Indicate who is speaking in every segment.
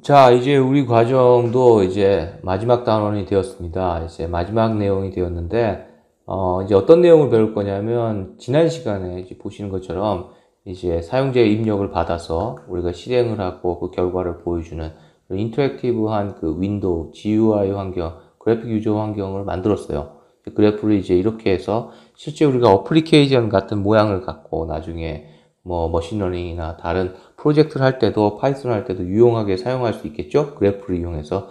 Speaker 1: 자, 이제 우리 과정도 이제 마지막 단원이 되었습니다. 이제 마지막 내용이 되었는데, 이제 어떤 내용을 배울 거냐면, 지난 시간에 이제 보시는 것처럼, 이제 사용자의 입력을 받아서 우리가 실행을 하고 그 결과를 보여주는 인터랙티브한 그 윈도우, GUI 환경, 그래픽 유저 환경을 만들었어요. 그래프를 이제 이렇게 해서 실제 우리가 어플리케이션 같은 모양을 갖고 나중에 뭐 머신러닝이나 다른 프로젝트를 할 때도 파이썬 할 때도 유용하게 사용할 수 있겠죠? 그래프를 이용해서.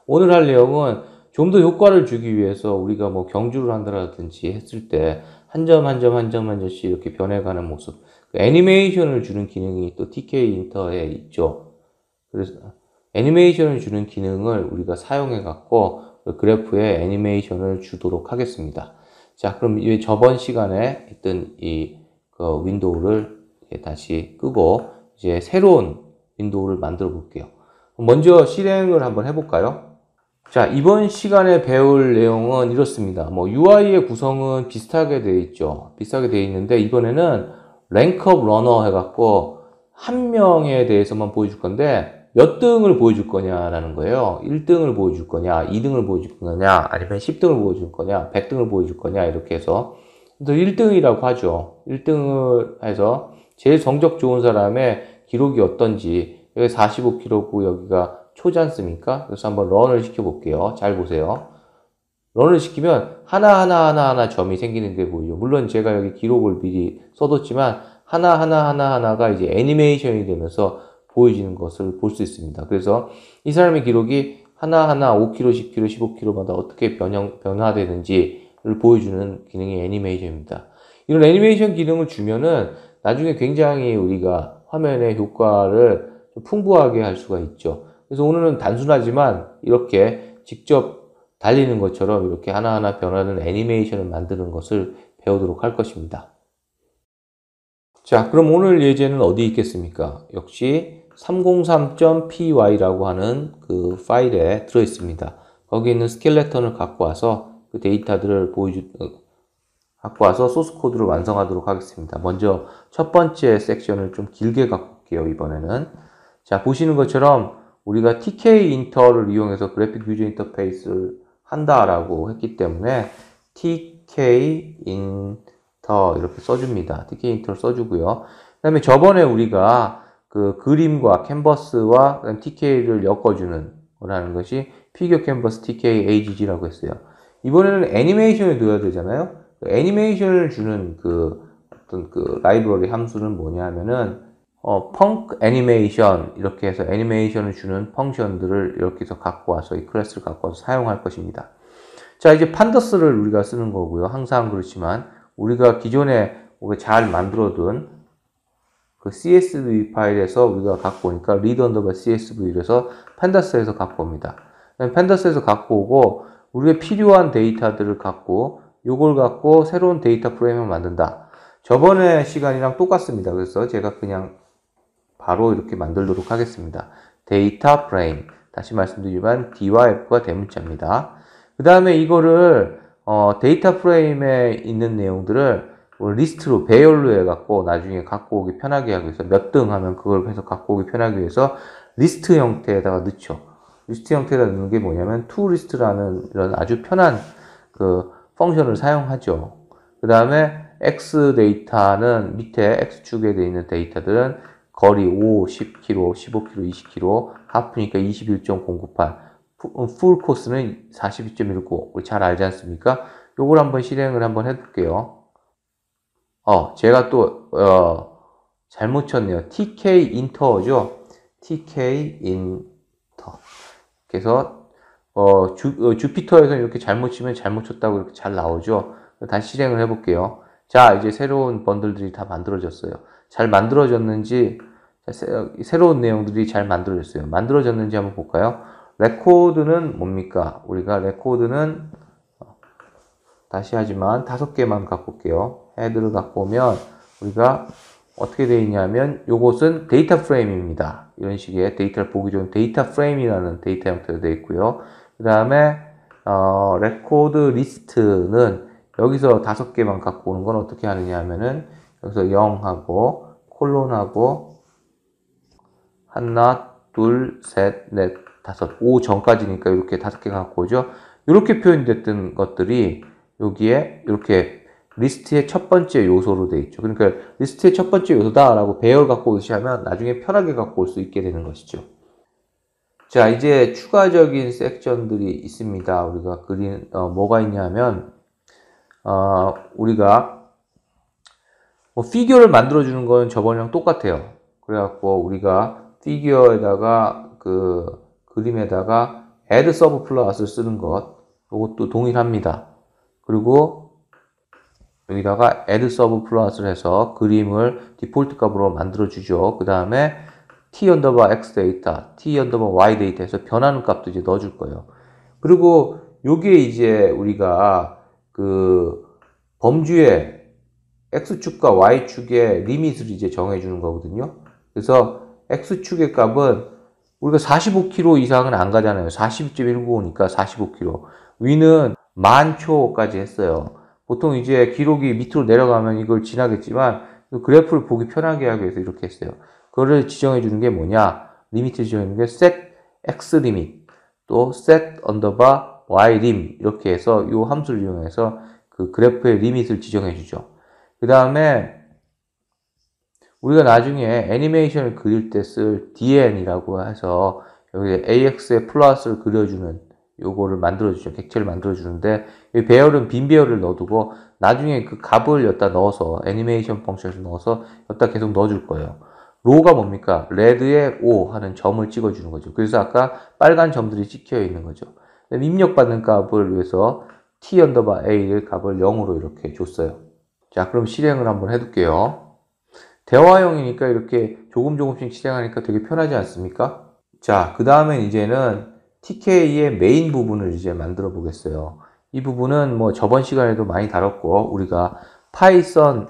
Speaker 1: 오늘 할 내용은 좀 더 효과를 주기 위해서 우리가 뭐 경주를 한다든지 했을 때 한 점 한 점 한 점 한 점씩 이렇게 변해가는 모습, 그 애니메이션을 주는 기능이 또 TK 인터에 있죠. 그래서 애니메이션을 주는 기능을 우리가 사용해 갖고 그 그래프에 애니메이션을 주도록 하겠습니다. 자, 그럼 이 저번 시간에 했던 그 윈도우를 다시 끄고 이제 새로운 윈도우를 만들어 볼게요. 먼저 실행을 한번 해볼까요? 자, 이번 시간에 배울 내용은 이렇습니다. 뭐 UI의 구성은 비슷하게 되어 있죠. 비슷하게 되어 있는데 이번에는 랭크업 러너 해갖고 한 명에 대해서만 보여줄 건데 몇 등을 보여줄 거냐라는 거예요. 1등을 보여줄 거냐, 2등을 보여줄 거냐, 아니면 10등을 보여줄 거냐, 100등을 보여줄 거냐 이렇게 해서 1등이라고 하죠. 1등을 해서 제일 성적 좋은 사람의 기록이 어떤지, 여기 45kg고 여기가 초지 않습니까? 그래서 한번 런을 시켜볼게요. 잘 보세요. 런을 시키면 하나 점이 생기는 게 보이죠. 물론 제가 여기 기록을 미리 써뒀지만 하나가 이제 애니메이션이 되면서 보여지는 것을 볼 수 있습니다. 그래서 이 사람의 기록이 하나하나 5kg, 10kg, 15kg마다 어떻게 변화되는지를 보여주는 기능이 애니메이션입니다. 이런 애니메이션 기능을 주면은 나중에 굉장히 우리가 화면의 효과를 좀 풍부하게 할 수가 있죠. 그래서 오늘은 단순하지만 이렇게 직접 달리는 것처럼 이렇게 하나하나 변하는 애니메이션을 만드는 것을 배우도록 할 것입니다. 자, 그럼 오늘 예제는 어디 있겠습니까? 역시 303.py라고 하는 그 파일에 들어 있습니다. 거기 있는 스켈레톤을 갖고 와서 그 데이터들을 갖고 와서 소스 코드를 완성하도록 하겠습니다. 먼저 첫 번째 섹션을 좀 길게 갖고 올게요, 이번에는. 자, 보시는 것처럼 우리가 TK 인터를 이용해서 그래픽 유저 인터페이스를 한다라고 했기 때문에 TK 인터 이렇게 써줍니다. TK 인터를 써주고요. 그 다음에 저번에 우리가 그 그림과 캔버스와 TK를 엮어주는 거라는 것이 피규어 캔버스 TK AGG라고 했어요. 이번에는 애니메이션을 넣어야 되잖아요. 애니메이션을 주는 어떤 라이브러리 함수는 뭐냐 하면은 펑크 애니메이션 이렇게 해서 애니메이션을 주는 펑션들을 이렇게 해서 갖고 와서 이 클래스를 갖고 와서 사용할 것입니다. 자, 이제 판더스를 우리가 쓰는 거고요. 항상 그렇지만 우리가 기존에 우리가 잘 만들어둔 그 CSV 파일에서 우리가 갖고 오니까 read underbar CSV에서 판더스에서 갖고 옵니다. 판더스에서 갖고 오고 우리가 필요한 데이터들을 갖고 요걸 갖고 새로운 데이터 프레임을 만든다. 저번에 시간이랑 똑같습니다. 그래서 제가 그냥 바로 이렇게 만들도록 하겠습니다. 데이터 프레임. 다시 말씀드리지만 D와 F가 대문자입니다. 그 다음에 이거를 데이터 프레임에 있는 내용들을 리스트로 배열로 해갖고 나중에 갖고 오기 편하게 하기 위해서 몇 등 하면 그걸 해서 갖고 오기 편하게 위해서 리스트 형태에다가 넣죠. 리스트 형태에다 넣는 게 뭐냐면 toList라는 이런 아주 편한 그 펑션을 사용하죠. 그 다음에 X 데이터는 밑에 X축에 되어 있는 데이터들은 거리 5, 10km, 15km, 20km, 하프니까 21.098, 풀 코스는 42.19, 우리 잘 알지 않습니까? 요걸 한번 실행을 한번 해볼게요. 제가 또, 잘못 쳤네요. TK 인터죠. TK 인터. 그래서, 주피터에서 이렇게 잘못 치면 잘못 쳤다고 이렇게 잘 나오죠. 다시 실행을 해볼게요. 자, 이제 새로운 번들들이 다 만들어졌어요. 잘 만들어졌는지, 새로운 내용들이 잘 만들어졌어요. 만들어졌는지 한번 볼까요? 레코드는 뭡니까? 우리가 레코드는, 다시 하지만 5개만 갖고 올게요. 헤드를 갖고 오면, 우리가 어떻게 되어 있냐면, 요것은 데이터 프레임입니다. 이런 식의 데이터를 보기 좋은 데이터 프레임이라는 데이터 형태로 되어 있고요. 그 다음에, 레코드 리스트는 여기서 5개만 갖고 오는 건 어떻게 하느냐 하면은, 여기서 0하고, 콜론하고, 한낱, 둘, 셋, 넷, 다섯, 5 전까지니까 이렇게 5개 갖고 오죠. 이렇게 표현됐던 것들이 여기에 이렇게 리스트의 첫 번째 요소로 돼 있죠. 그러니까 리스트의 첫 번째 요소다라고 배열 갖고 오시면 나중에 편하게 갖고 올 수 있게 되는 것이죠. 자, 이제 추가적인 섹션들이 있습니다. 우리가 뭐가 있냐면, 우리가 뭐 피규어를 만들어주는 건 저번이랑 똑같아요. 그래갖고 우리가 피규어에다가 그림에다가 add sub 플러스를 쓰는 것, 이것도 동일합니다. 그리고 여기다가 add sub 플러스를 해서 그림을 디폴트 값으로 만들어주죠. 그 다음에 t x 데이터, t y 데이터에서 변하는 값도 이제 넣어줄 거예요. 그리고 요게 이제 우리가 범주의 x축과 y축의 리밋을 이제 정해주는 거거든요. 그래서 x축의 값은 우리가 45km 이상은 안 가잖아요. 40.195니까 45km. 위는 10,000초까지 했어요. 보통 이제 기록이 밑으로 내려가면 이걸 지나겠지만 그래프를 보기 편하게 하기 위해서 이렇게 했어요. 그거를 지정해 주는 게 뭐냐? 리미트 지정해 주는 게 set x limit 또 set y lim 이렇게 해서 이 함수를 이용해서 그 그래프의 리밋을 지정해 주죠. 그 다음에 우리가 나중에 애니메이션을 그릴 때 쓸 DN이라고 해서 여기 AX의 플러스를 그려주는 요거를 만들어주죠. 객체를 만들어주는데 이 배열은 빈 배열을 넣어두고 나중에 그 값을 여기다 넣어서 애니메이션 펑션에서 넣어서 여기다 계속 넣어줄 거예요. 로가 뭡니까? 레드에 O 하는 점을 찍어주는 거죠. 그래서 아까 빨간 점들이 찍혀 있는 거죠. 입력받는 값을 위해서 t A의 값을 0으로 이렇게 줬어요. 자, 그럼 실행을 한번 해둘게요. 대화형이니까 이렇게 조금씩 실행하니까 되게 편하지 않습니까? 자, 그 다음에 이제는 TK의 메인 부분을 이제 만들어 보겠어요. 이 부분은 뭐 저번 시간에도 많이 다뤘고, 우리가 파이썬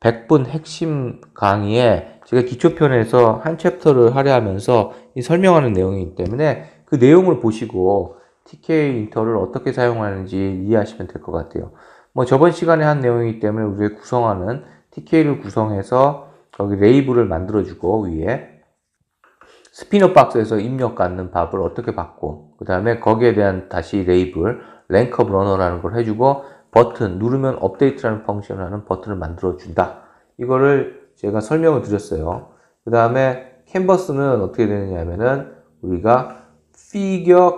Speaker 1: 100분 핵심 강의에 제가 기초편에서 한 챕터를 할애하면서 설명하는 내용이기 때문에 그 내용을 보시고 TK 인터를 어떻게 사용하는지 이해하시면 될 것 같아요. 뭐 저번 시간에 한 내용이기 때문에 우리가 구성하는 TK를 구성해서 거기 레이블을 만들어주고 위에 스피너 박스에서 입력 갖는 밥을 어떻게 받고 그 다음에 거기에 대한 다시 레이블 랭크업 러너라는 걸 해주고 버튼 누르면 업데이트라는 펑션을 하는 버튼을 만들어 준다. 이거를 제가 설명을 드렸어요. 그 다음에 캔버스는 어떻게 되느냐 하면은 우리가 figure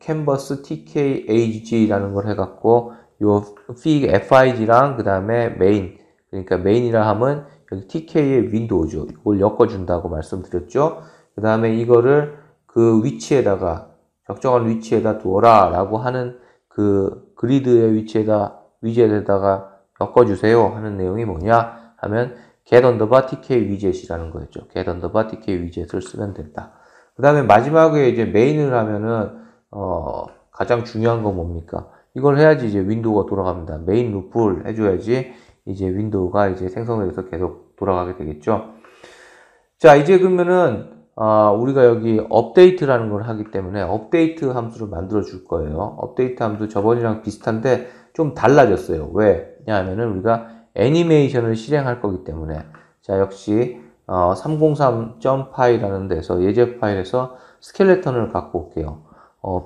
Speaker 1: canvas tkag라는 걸 해갖고 요 fig랑 그 다음에 main 그러니까 main이라 하면 여기 TK의 윈도우죠. 이걸 엮어준다고 말씀드렸죠. 그 다음에 이거를 그 위치에다가 적정한 위치에다 두어라 라고 하는 그 그리드의 위치에다가 엮어주세요 하는 내용이 뭐냐 하면 get TK 위젯이라는 거였죠. get TK 위젯을 쓰면 된다. 그 다음에 마지막에 이제 메인을 하면은 가장 중요한 건 뭡니까? 이걸 해야지 이제 윈도우가 돌아갑니다. 메인 루프를 해줘야지 이제 윈도우가 이제 생성돼서 계속 돌아가게 되겠죠. 자, 이제 그러면은 우리가 여기 업데이트라는 걸 하기 때문에 업데이트 함수를 만들어 줄 거예요. 업데이트 함수 저번이랑 비슷한데 좀 달라졌어요. 왜냐하면은 우리가 애니메이션을 실행할 거기 때문에 자, 역시 303.py라는 데서 예제 파일에서 스켈레톤을 갖고 올게요.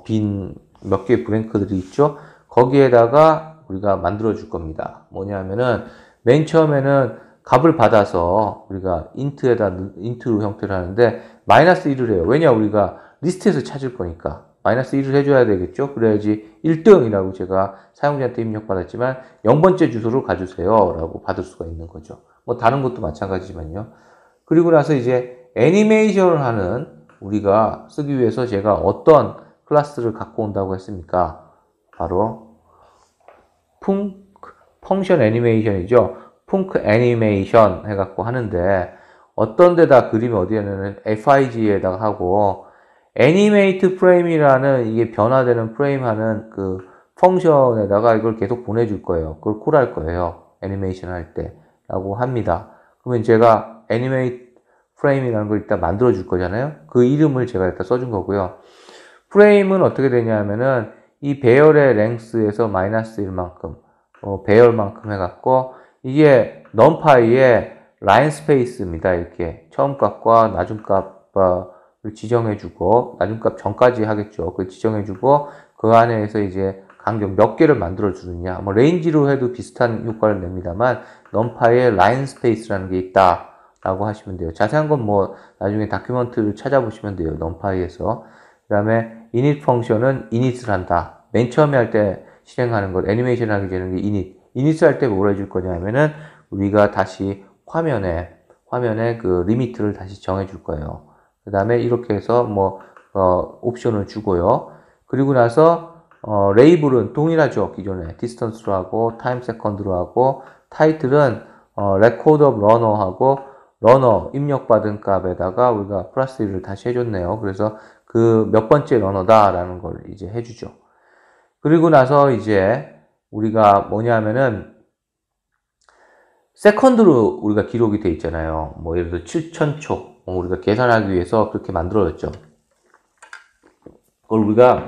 Speaker 1: 빈 몇 개의 브랭크들이 있죠. 거기에다가 우리가 만들어 줄 겁니다. 뭐냐면은 맨 처음에는 값을 받아서 우리가 인트로 형태를 하는데 마이너스 1을 해요. 왜냐 우리가 리스트에서 찾을 거니까 마이너스 1을 해줘야 되겠죠. 그래야지 1등이라고 제가 사용자한테 입력받았지만 0번째 주소로 가주세요 라고 받을 수가 있는 거죠. 뭐 다른 것도 마찬가지지만요. 그리고 나서 이제 애니메이션을 하는 우리가 쓰기 위해서 제가 어떤 클래스를 갖고 온다고 했습니까? 바로 펑션 애니메이션이죠. 펑크 애니메이션 해갖고 하는데 어떤 데다 그림이 어디에는 FIG에다가 하고 애니메이트 프레임이라는 이게 변화되는 프레임 하는 그 펑션에다가 이걸 계속 보내줄 거예요. 그걸 콜할 거예요. 애니메이션 할 때 라고 합니다. 그러면 제가 애니메이트 프레임이라는 걸 일단 만들어 줄 거잖아요. 그 이름을 제가 일단 써준 거고요. 프레임은 어떻게 되냐면은 이 배열의 랭스에서 마이너스 1만큼 배열만큼 해갖고 이게 numPy의 라인 스페이스입니다. 이렇게 처음 값과 나중 값 지정해주고, 나중값 전까지 하겠죠. 그 지정해주고, 그 안에서 이제 간격 몇 개를 만들어주느냐. 뭐, 레인지로 해도 비슷한 효과를 냅니다만, numPy에 line space라는 게 있다. 라고 하시면 돼요. 자세한 건 뭐, 나중에 다큐멘트를 찾아보시면 돼요. numPy에서. 그 다음에 init 펑션은 init을 한다. 맨 처음에 할 때 실행하는 것, 애니메이션 하기 전에 init. init을 할 때 뭘 해줄 거냐 하면은, 우리가 다시 화면에 그 리미트를 다시 정해줄 거예요. 그 다음에 이렇게 해서 뭐, 옵션을 주고요. 그리고 나서, 레이블은 동일하죠. 기존에. 디스턴스로 하고, 타임 세컨드로 하고, 타이틀은, record of runner 하고, 러너 입력받은 값에다가 우리가 플러스 1을 다시 해줬네요. 그래서 그 몇 번째 러너다라는 걸 이제 해주죠. 그리고 나서 이제 우리가 뭐냐면은 세컨드로 우리가 기록이 돼 있잖아요. 뭐 예를 들어 7000초 우리가 계산하기 위해서 그렇게 만들어졌죠. 그걸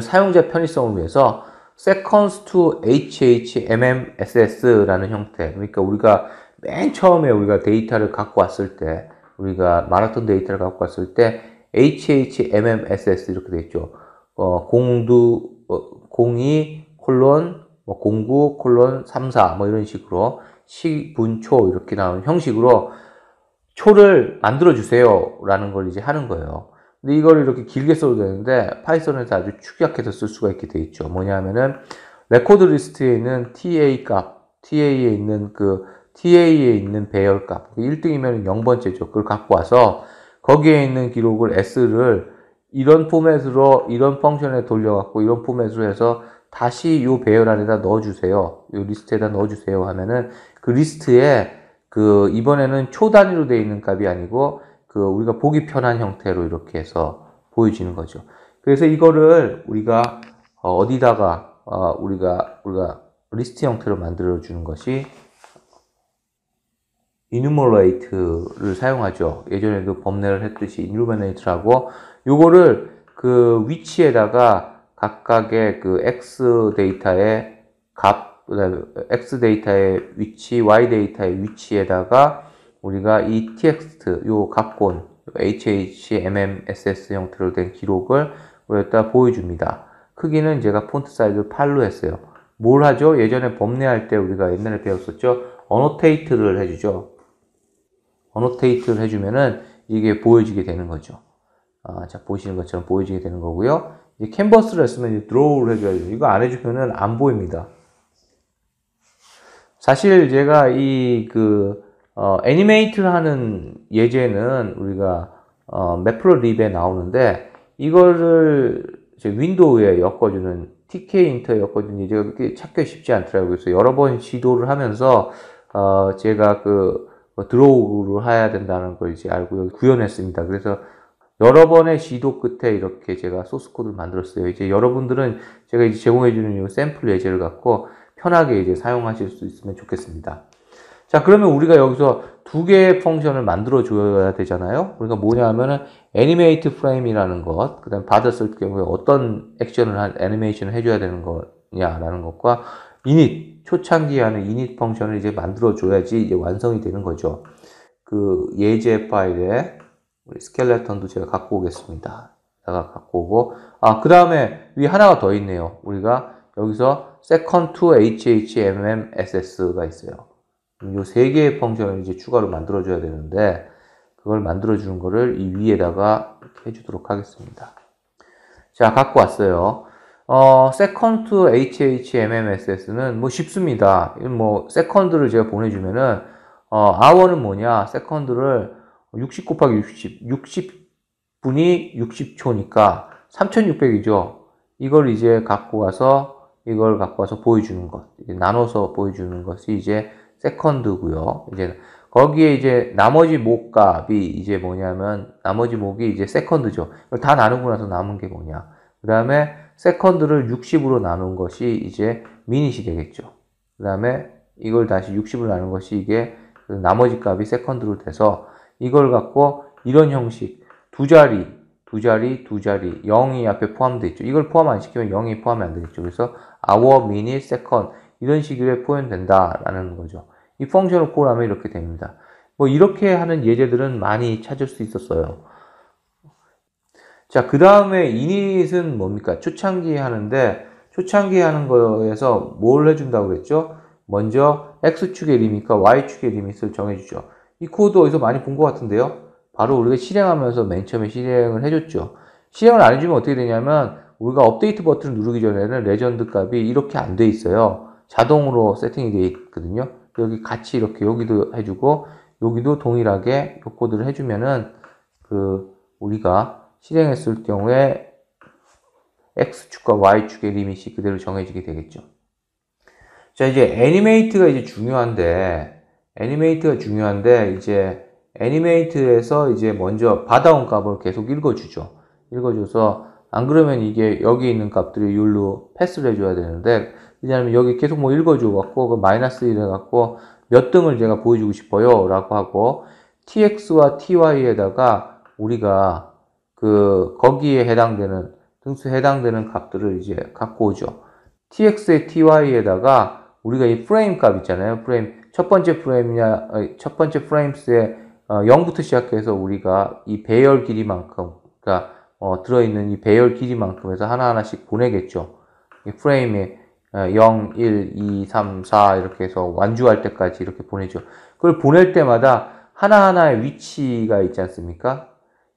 Speaker 1: 사용자 편의성을 위해서 seconds to HHMMSS라는 형태. 그러니까 우리가 맨 처음에 우리가 데이터를 갖고 왔을 때, 우리가 마라톤 데이터를 갖고 왔을 때, HHMMSS 이렇게 돼 있죠. 02 콜론, 09 콜론 34, 뭐 이런 식으로, 시분초 이렇게 나오는 형식으로 초를 만들어주세요. 라는 걸 이제 하는 거예요. 근데 이걸 이렇게 길게 써도 되는데, 파이썬에서 아주 축약해서 쓸 수가 있게 돼 있죠. 뭐냐면은, 레코드 리스트에 있는 TA 값, TA에 있는 배열값, 1등이면 0번째죠. 그걸 갖고 와서 거기에 있는 기록을 S를 이런 포맷으로 이런 펑션에 돌려갖고 이런 포맷으로 해서 다시 이 배열 안에다 넣어주세요. 이 리스트에다 넣어주세요 하면은 그 리스트에 이번에는 초 단위로 되어 있는 값이 아니고 우리가 보기 편한 형태로 이렇게 해서 보여지는 거죠. 그래서 이거를 우리가 어디다가 우리가 리스트 형태로 만들어 주는 것이 enumerate를 사용하죠. 예전에도 범례를 했듯이 enumerate라고 요거를 그 위치에다가 각각의 그 x 데이터의 값, 그다음에 x 데이터의 위치, y 데이터의 위치에다가 우리가 이 txt 요 각본 HHMMSS 형태로 된 기록을 여기다 보여줍니다. 크기는 제가 폰트 사이즈 8로 했어요. 뭘 하죠? 예전에 범례할 때 우리가 옛날에 배웠었죠. annotate를 해주죠. annotate를 해주면은 이게 보여지게 되는 거죠. 자, 보시는 것처럼 보여지게 되는 거고요. 이제 캔버스를 했으면 이제 draw를 해줘야죠. 이거 안 해주면은 안 보입니다. 사실 제가 애니메이트를 하는 예제는 우리가, 매프로립에 나오는데, 이거를 윈도우에 엮어주는, TK 인터에 엮어주는 예제가 그렇게 찾기 쉽지 않더라고요. 그래서 여러 번 시도를 하면서, 제가 드로우를 해야 된다는 걸 이제 알고 구현했습니다. 그래서 여러 번의 시도 끝에 이렇게 제가 소스 코드를 만들었어요. 이제 여러분들은 제가 이제 제공해주는 이 샘플 예제를 갖고 편하게 이제 사용하실 수 있으면 좋겠습니다. 자, 그러면 우리가 여기서 두 개의 펑션을 만들어 줘야 되잖아요. 우리가 뭐냐 하면은 애니메이트 프레임이라는 것, 그 다음에 받았을 경우에 어떤 액션을 애니메이션을 해줘야 되는 거냐라는 것과 init, 초창기에 하는 init 펑션을 이제 만들어 줘야지 이제 완성이 되는 거죠. 그 예제 파일에 우리 스켈레톤도 제가 갖고 오겠습니다. 제가 갖고 오고, 그 다음에 위에 하나가 더 있네요. 우리가 여기서 second to HHMMSS가 있어요. 이 세 개의 펑션을 이제 추가로 만들어줘야 되는데, 그걸 만들어주는 거를 이 위에다가 이렇게 해주도록 하겠습니다. 자, 갖고 왔어요. second to HHMMSS는 뭐 쉽습니다. 뭐, second를 제가 보내주면은, hour는 뭐냐, second를 60 곱하기 60분이 60초니까 3600이죠. 이걸 이제 갖고 와서 보여주는 것. 나눠서 보여주는 것이 이제 세컨드고요. 이제 거기에 이제 나머지 목 값이 이제 뭐냐면 나머지 목이 이제 세컨드죠. 이걸 다 나누고 나서 남은 게 뭐냐. 그 다음에 세컨드를 60으로 나눈 것이 이제 미닛이 되겠죠. 그 다음에 이걸 다시 60으로 나눈 것이 이게 나머지 값이 세컨드로 돼서 이걸 갖고 이런 형식 두 자리 0이 앞에 포함되어 있죠. 이걸 포함 안 시키면 0이 포함이 안 되겠죠. 그래서 hour, minute, second 이런 식으로 표현된다라는 거죠. 이 펑션을 콜하면 이렇게 됩니다. 뭐 이렇게 하는 예제들은 많이 찾을 수 있었어요. 자, 그 다음에 이닛은 뭡니까? 초창기에 하는데, 초창기에 하는 거에서 뭘 해준다고 그랬죠? 먼저 X축의 리밋과 Y축의 리밋을 정해주죠. 이 코드 어디서 많이 본 것 같은데요? 바로 우리가 실행하면서 맨 처음에 실행을 해줬죠. 실행을 안 해주면 어떻게 되냐면, 우리가 업데이트 버튼을 누르기 전에는 레전드 값이 이렇게 안 돼 있어요. 자동으로 세팅이 되어 있거든요. 여기 같이 이렇게 여기도 해주고, 여기도 동일하게 이 코드를 해주면은, 우리가 실행했을 경우에 X축과 Y축의 리밋이 그대로 정해지게 되겠죠. 자, 이제 애니메이트가 이제 중요한데, 이제 애니메이트에서 이제 먼저 받아온 값을 계속 읽어주죠. 읽어줘서, 안 그러면 이게 여기 있는 값들이 율로 패스를 해줘야 되는데, 왜냐하면 여기 계속 뭐 읽어줘갖고, 그 마이너스 1 해갖고, 몇 등을 제가 보여주고 싶어요. 라고 하고, tx와 ty에다가 우리가 거기에 해당되는, 등수에 해당되는 값들을 이제 갖고 오죠. tx에 ty에다가 우리가 이 프레임 값 있잖아요. 첫 번째 프레임스에 0부터 시작해서 우리가 이 배열 길이만큼, 그러니까 들어있는 이 배열 길이만큼에서 하나하나씩 보내겠죠. 이 프레임에 0, 1, 2, 3, 4 이렇게 해서 완주할 때까지 이렇게 보내죠. 그걸 보낼 때마다 하나하나의 위치가 있지 않습니까?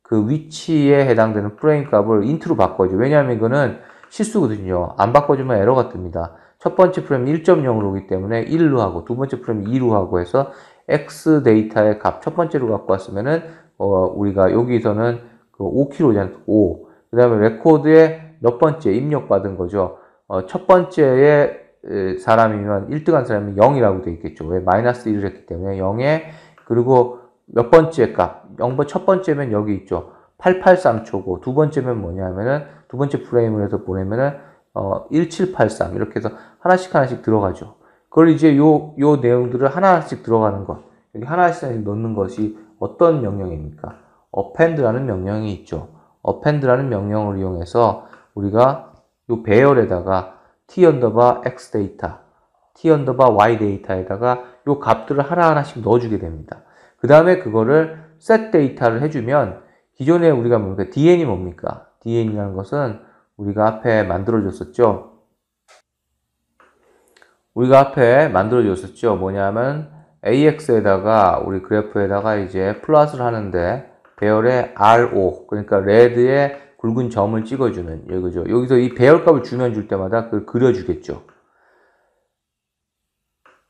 Speaker 1: 그 위치에 해당되는 프레임 값을 인트로 바꿔줘. 왜냐하면 이거는 실수거든요. 안 바꿔주면 에러가 뜹니다. 첫 번째 프레임 1.0으로 오기 때문에 1로 하고, 두 번째 프레임 2로 하고 해서 X 데이터의 값 첫 번째로 갖고 왔으면은, 우리가 여기서는 5kg잖아요. 5. 그 다음에 레코드에 몇 번째 입력받은 거죠. 첫 번째에 사람이면 1등한 사람이 0이라고 되어 있겠죠. 왜? 마이너스 1을 했기 때문에 0에, 그리고 몇 번째 값, 0번 첫 번째면 여기 있죠. 883초고, 두 번째면 뭐냐면은, 두 번째 프레임을 해서 보내면은, 1783, 이렇게 해서 하나씩 들어가죠. 그걸 이제 요 내용들을 하나씩 들어가는 것, 여기 하나씩 넣는 것이 어떤 명령입니까? append라는 명령이 있죠. append라는 명령을 이용해서 우리가 요 배열에다가 t_x 데이터, t_y 데이터에다가 요 값들을 하나하나씩 넣어주게 됩니다. 그 다음에 그거를 set 데이터를 해주면, 기존에 우리가 뭡니까? dn이 뭡니까? dn이라는 것은 우리가 앞에 만들어줬었죠. 뭐냐면 AX에다가 우리 그래프에다가 이제 플롯을 하는데 배열에 RO, 그러니까 레드에 굵은 점을 찍어주는 이거죠. 여기서 이 배열값을 주면 줄 때마다 그걸 그려주겠죠.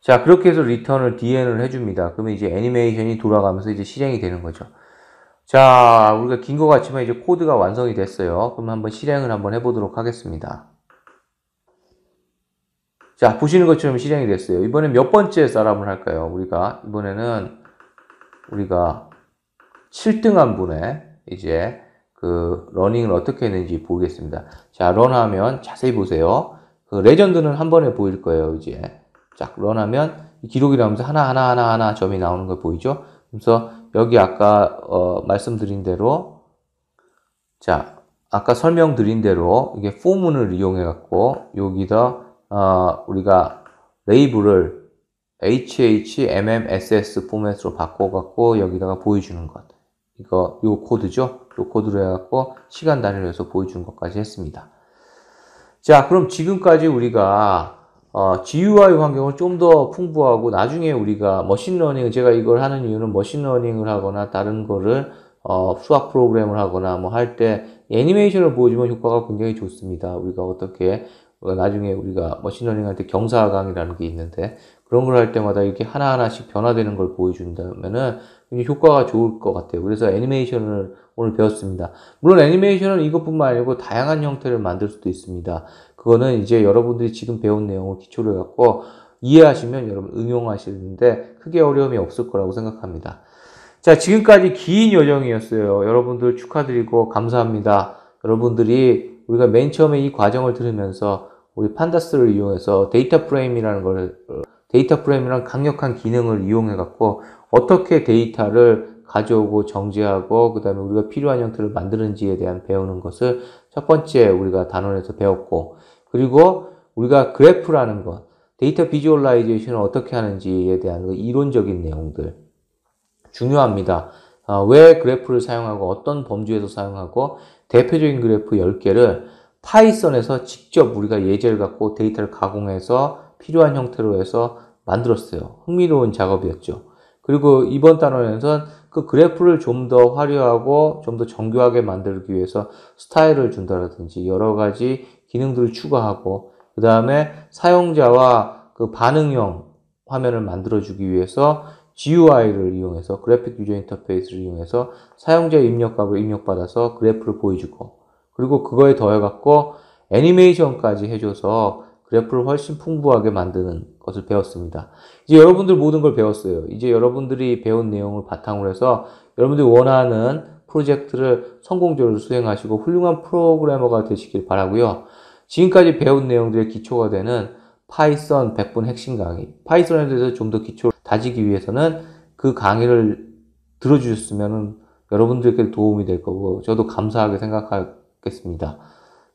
Speaker 1: 자, 그렇게 해서 리턴을 dn을 해줍니다. 그러면 이제 애니메이션이 돌아가면서 이제 실행이 되는 거죠. 자, 우리가 긴 것 같지만 이제 코드가 완성이 됐어요. 그럼 한번 실행을 한번 해보도록 하겠습니다. 자, 보시는 것처럼 실행이 됐어요. 이번엔 몇 번째 셋업을 할까요? 이번에는 우리가 7등한 분의 이제 러닝을 어떻게 했는지 보겠습니다. 자, 런하면 자세히 보세요. 레전드는 한 번에 보일 거예요, 이제. 자, 런하면 기록이 나오면서 하나 점이 나오는 거 보이죠? 그래서 여기 아까 말씀드린 대로, 자, 아까 설명드린 대로 이게 포문을 이용해 갖고 여기다 우리가 레이블을 HHMMSS 포맷으로 바꿔 갖고 여기다가 보여주는 것, 요 코드죠. 요 코드로 해 갖고 시간 단위로 해서 보여주는 것까지 했습니다. 자, 그럼 지금까지 우리가 GUI 환경을 좀 더 풍부하고, 나중에 우리가 머신러닝, 제가 이걸 하는 이유는 머신러닝을 하거나 다른 거를 수학 프로그램을 하거나 뭐 할 때 애니메이션을 보여주면 효과가 굉장히 좋습니다. 우리가 어떻게 나중에 우리가 머신러닝 할 때 경사강이라는 게 있는데, 그런 걸 할 때마다 이렇게 하나하나씩 변화되는 걸 보여준다면은 굉장히 효과가 좋을 것 같아요. 그래서 애니메이션을 오늘 배웠습니다. 물론 애니메이션은 이것뿐만 아니고 다양한 형태를 만들 수도 있습니다. 그거는 이제 여러분들이 지금 배운 내용을 기초로 해갖고 이해하시면 여러분 응용하시는데 크게 어려움이 없을 거라고 생각합니다. 자, 지금까지 긴 여정이었어요. 여러분들 축하드리고 감사합니다. 여러분들이 우리가 맨 처음에 이 과정을 들으면서 우리 판다스를 이용해서 데이터 프레임이라는 강력한 기능을 이용해 갖고 어떻게 데이터를 가져오고 정제하고 그 다음에 우리가 필요한 형태를 만드는지에 대한 배우는 것을 첫 번째 우리가 단원에서 배웠고, 그리고 우리가 그래프라는 것, 데이터 비주얼라이제이션을 어떻게 하는지에 대한 이론적인 내용들, 중요합니다. 왜 그래프를 사용하고 어떤 범주에서 사용하고 대표적인 그래프 10개를 파이썬에서 직접 우리가 예제를 갖고 데이터를 가공해서 필요한 형태로 해서 만들었어요. 흥미로운 작업이었죠. 그리고 이번 단원에서는 그 그래프를 좀 더 화려하고 좀 더 정교하게 만들기 위해서 스타일을 준다든지 여러 가지 기능들을 추가하고 그 다음에 사용자와 그 반응형 화면을 만들어주기 위해서 GUI를 이용해서 그래픽 유저 인터페이스를 이용해서 사용자의 입력값을 입력받아서 그래프를 보여주고 그리고 그거에 더해갖고 애니메이션까지 해줘서 그래프를 훨씬 풍부하게 만드는 것을 배웠습니다. 이제 여러분들 모든 걸 배웠어요. 이제 여러분들이 배운 내용을 바탕으로 해서 여러분들이 원하는 프로젝트를 성공적으로 수행하시고 훌륭한 프로그래머가 되시길 바라고요. 지금까지 배운 내용들의 기초가 되는 파이썬 100분 핵심 강의, 파이썬에 대해서 좀 더 기초를 다지기 위해서는 그 강의를 들어주셨으면 여러분들께 도움이 될 거고 저도 감사하게 생각하겠습니다.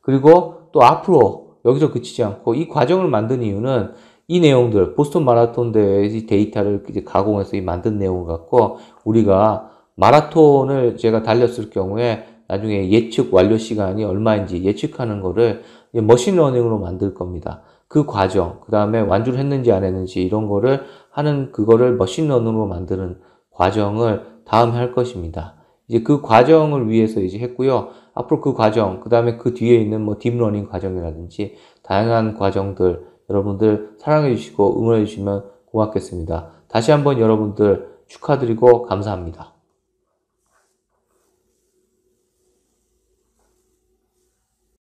Speaker 1: 그리고 또 앞으로 여기서 그치지 않고 이 과정을 만든 이유는 이 내용들, 보스턴 마라톤 대회의 데이터를 이제 가공해서 이 만든 내용을 갖고 우리가 마라톤을 제가 달렸을 경우에 나중에 예측 완료 시간이 얼마인지 예측하는 거를 머신러닝으로 만들 겁니다. 그 과정, 그 다음에 완주를 했는지 안 했는지 이런 거를 하는 그거를 머신러닝으로 만드는 과정을 다음에 할 것입니다. 이제 그 과정을 위해서 이제 했고요. 앞으로 그 과정, 그 다음에 그 뒤에 있는 뭐 딥러닝 과정이라든지 다양한 과정들 여러분들 사랑해 주시고 응원해 주시면 고맙겠습니다. 다시 한번 여러분들 축하드리고 감사합니다.